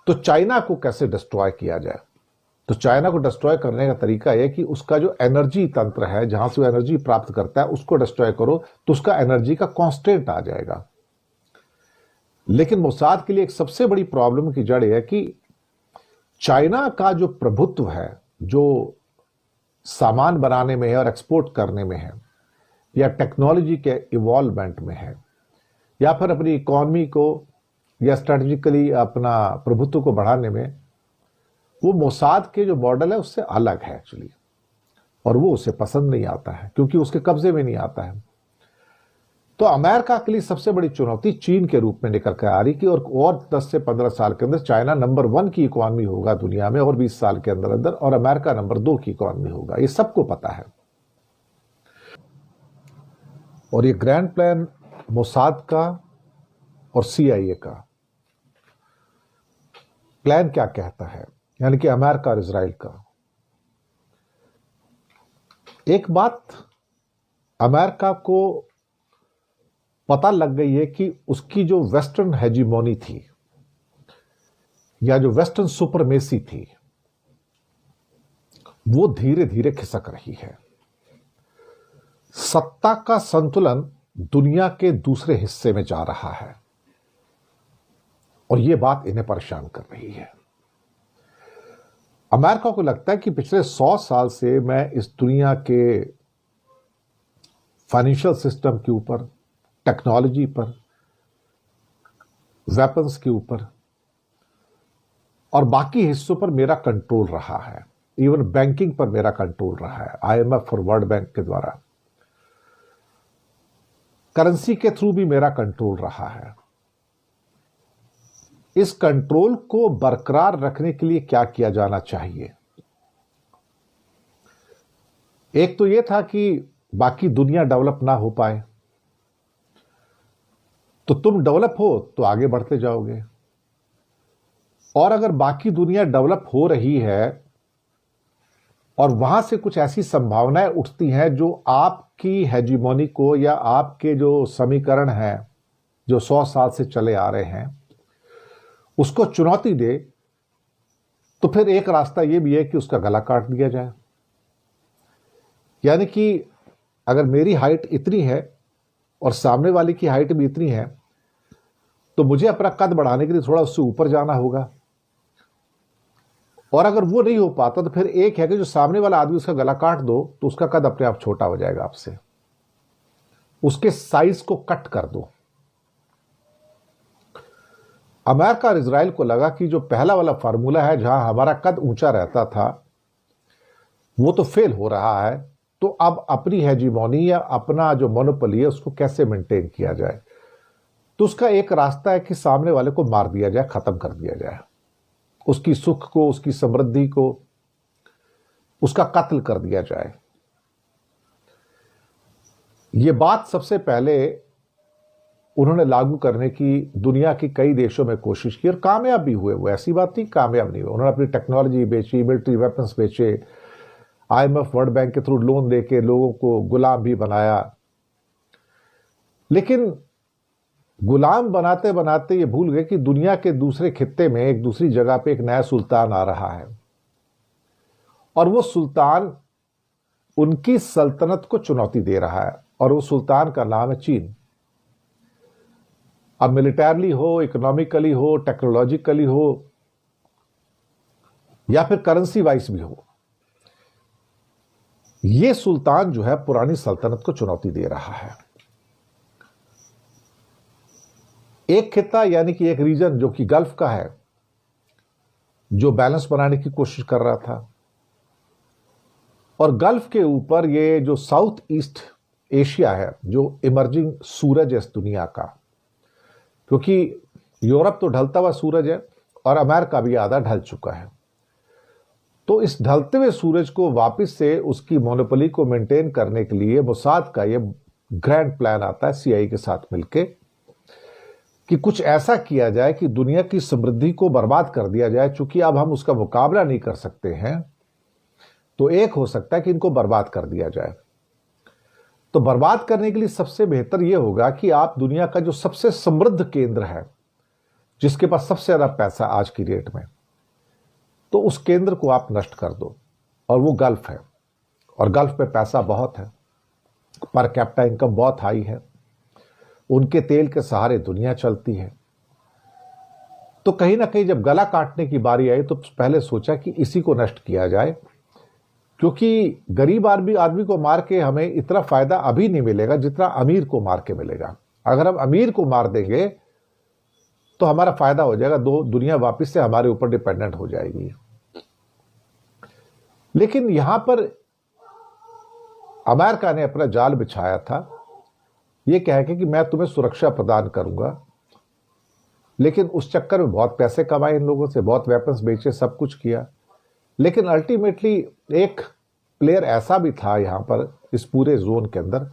तो चाइना को कैसे डिस्ट्रॉय किया जाए? तो चाइना को डिस्ट्रॉय करने का तरीका यह कि उसका जो एनर्जी तंत्र है, जहां से वो एनर्जी प्राप्त करता है, उसको डिस्ट्रॉय करो तो उसका एनर्जी का कांस्टेंट आ जाएगा। लेकिन मोसाद के लिए एक सबसे बड़ी प्रॉब्लम की जड़ यह है कि चाइना का जो प्रभुत्व है, जो सामान बनाने में है और एक्सपोर्ट करने में है, या टेक्नोलॉजी के इवॉल्वमेंट में है, या फिर अपनी इकोनॉमी को या स्ट्रेटेजिकली अपना प्रभुत्व को बढ़ाने में, वो मोसाद के जो मॉडल है उससे अलग है एक्चुअली। और वो उसे पसंद नहीं आता है क्योंकि उसके कब्जे में नहीं आता है। तो अमेरिका के लिए सबसे बड़ी चुनौती चीन के रूप में निकल कर आ रही कि और 10 से 15 साल के अंदर चाइना नंबर 1 की इकोनॉमी होगा दुनिया में, और 20 साल के अंदर अंदर, और अमेरिका नंबर 2 की इकोनॉमी होगा। ये सबको पता है। और ये ग्रैंड प्लान मोसाद का और CIA का प्लान क्या कहता है, यानी कि अमेरिका और इजराइल का। एक बात अमेरिका को पता लग गई है कि उसकी जो वेस्टर्न हेजीमोनी थी, या जो वेस्टर्न सुपरमेसी थी, वो धीरे धीरे खिसक रही है। सत्ता का संतुलन दुनिया के दूसरे हिस्से में जा रहा है, और यह बात इन्हें परेशान कर रही है। अमेरिका को लगता है कि पिछले 100 साल से मैं इस दुनिया के फाइनेंशियल सिस्टम के ऊपर, टेक्नोलॉजी पर, वेपन्स के ऊपर और बाकी हिस्सों पर मेरा कंट्रोल रहा है। इवन बैंकिंग पर मेरा कंट्रोल रहा है, IMF और वर्ल्ड बैंक के द्वारा। करेंसी के थ्रू भी मेरा कंट्रोल रहा है। इस कंट्रोल को बरकरार रखने के लिए क्या किया जाना चाहिए? एक तो यह था कि बाकी दुनिया डेवलप ना हो पाए, तो तुम डेवलप हो तो आगे बढ़ते जाओगे। और अगर बाकी दुनिया डेवलप हो रही है और वहां से कुछ ऐसी संभावनाएं उठती हैं जो आपकी हेजीमोनी को, या आपके जो समीकरण हैं जो 100 साल से चले आ रहे हैं, उसको चुनौती दे, तो फिर एक रास्ता यह भी है कि उसका गला काट दिया जाए। यानी कि अगर मेरी हाइट इतनी है और सामने वाले की हाइट भी इतनी है, तो मुझे अपना कद बढ़ाने के लिए थोड़ा उससे ऊपर जाना होगा। और अगर वो नहीं हो पाता तो फिर एक है कि जो सामने वाला आदमी उसका गला काट दो, तो उसका कद अपने आप छोटा हो जाएगा आपसे। उसके साइज को कट कर दो। अमेरिका और इजराइल को लगा कि जो पहला वाला फार्मूला है, जहां हमारा कद ऊंचा रहता था, वो तो फेल हो रहा है। तो अब अपनी हेजीमोनी या अपना जो मोनोपोली है उसको कैसे मेंटेन किया जाए? तो उसका एक रास्ता है कि सामने वाले को मार दिया जाए, खत्म कर दिया जाए, उसकी सुख को, उसकी समृद्धि को, उसका कत्ल कर दिया जाए। यह बात सबसे पहले उन्होंने लागू करने की दुनिया की कई देशों में कोशिश की और कामयाब भी हुए। वो ऐसी बात नहीं कामयाब नहीं हुए। उन्होंने अपनी टेक्नोलॉजी बेची, मिलिट्री वेपन्स बेचे, IMF वर्ल्ड बैंक के थ्रू लोन देके लोगों को गुलाम भी बनाया। लेकिन गुलाम बनाते बनाते ये भूल गए कि दुनिया के दूसरे खित्ते में, एक दूसरी जगह पे एक नया सुल्तान आ रहा है, और वो सुल्तान उनकी सल्तनत को चुनौती दे रहा है, और वो सुल्तान का नाम है चीन। अब मिलिटरली हो, इकोनॉमिकली हो, टेक्नोलॉजिकली हो, या फिर करेंसी वाइज भी हो, ये सुल्तान जो है पुरानी सल्तनत को चुनौती दे रहा है। एक खित्ता यानी कि एक रीजन जो कि गल्फ का है, जो बैलेंस बनाने की कोशिश कर रहा था, और गल्फ के ऊपर ये जो साउथ ईस्ट एशिया है, जो इमर्जिंग सूरज है इस दुनिया का, क्योंकि यूरोप तो ढलता हुआ सूरज है और अमेरिका भी आधा ढल चुका है। तो इस ढलते हुए सूरज को वापस से उसकी मोनोपोली को मेंटेन करने के लिए मोसाद का ये ग्रैंड प्लान आता है CIA के साथ मिलके, कि कुछ ऐसा किया जाए कि दुनिया की समृद्धि को बर्बाद कर दिया जाए। चूंकि अब हम उसका मुकाबला नहीं कर सकते हैं, तो एक हो सकता है कि इनको बर्बाद कर दिया जाए। तो बर्बाद करने के लिए सबसे बेहतर यह होगा कि आप दुनिया का जो सबसे समृद्ध केंद्र है, जिसके पास सबसे ज्यादा पैसा आज की डेट में, तो उस केंद्र को आप नष्ट कर दो, और वो गल्फ है। और गल्फ पे पैसा बहुत है, पर कैपिटा इनकम बहुत हाई है, उनके तेल के सहारे दुनिया चलती है। तो कहीं ना कहीं जब गला काटने की बारी आई तो पहले सोचा कि इसी को नष्ट किया जाए, क्योंकि गरीब आदमी को मार के हमें इतना फायदा अभी नहीं मिलेगा जितना अमीर को मार के मिलेगा। अगर हम अमीर को मार देंगे तो हमारा फायदा हो जाएगा, दुनिया वापस से हमारे ऊपर डिपेंडेंट हो जाएगी। लेकिन यहां पर अमेरिका ने अपना जाल बिछाया था, यह कह के कि मैं तुम्हें सुरक्षा प्रदान करूंगा, लेकिन उस चक्कर में बहुत पैसे कमाए इन लोगों से, बहुत वेपन्स बेचे, सब कुछ किया। लेकिन अल्टीमेटली एक प्लेयर ऐसा भी था यहां पर इस पूरे जोन के अंदर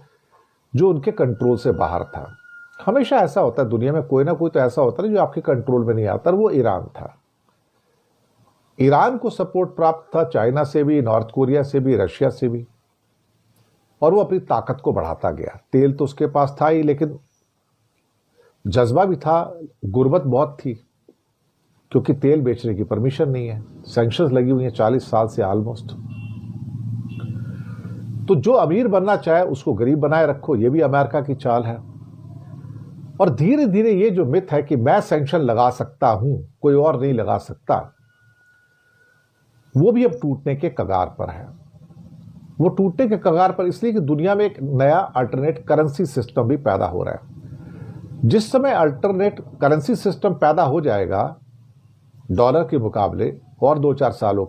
जो उनके कंट्रोल से बाहर था। हमेशा ऐसा होता है दुनिया में, कोई ना कोई तो ऐसा होता है जो आपके कंट्रोल में नहीं आता, और वो ईरान था। ईरान को सपोर्ट प्राप्त था चाइना से भी, नॉर्थ कोरिया से भी, रशिया से भी, और वो अपनी ताकत को बढ़ाता गया। तेल तो उसके पास था ही, लेकिन जज्बा भी था, गुर्बत बहुत थी, क्योंकि तेल बेचने की परमिशन नहीं है, सैंक्शंस लगी हुई हैं 40 साल से ऑलमोस्ट। तो जो अमीर बनना चाहे उसको गरीब बनाए रखो, ये भी अमेरिका की चाल है। और धीरे धीरे ये जो मिथ है कि मैं सैंक्शन लगा सकता हूं, कोई और नहीं लगा सकता, वो भी अब टूटने के कगार पर है। वो टूटने के कगार पर इसलिए कि दुनिया में एक नया अल्टरनेट करेंसी सिस्टम भी पैदा हो रहा है। जिस समय अल्टरनेट करेंसी सिस्टम पैदा हो जाएगा डॉलर के मुकाबले, और 2-4 सालों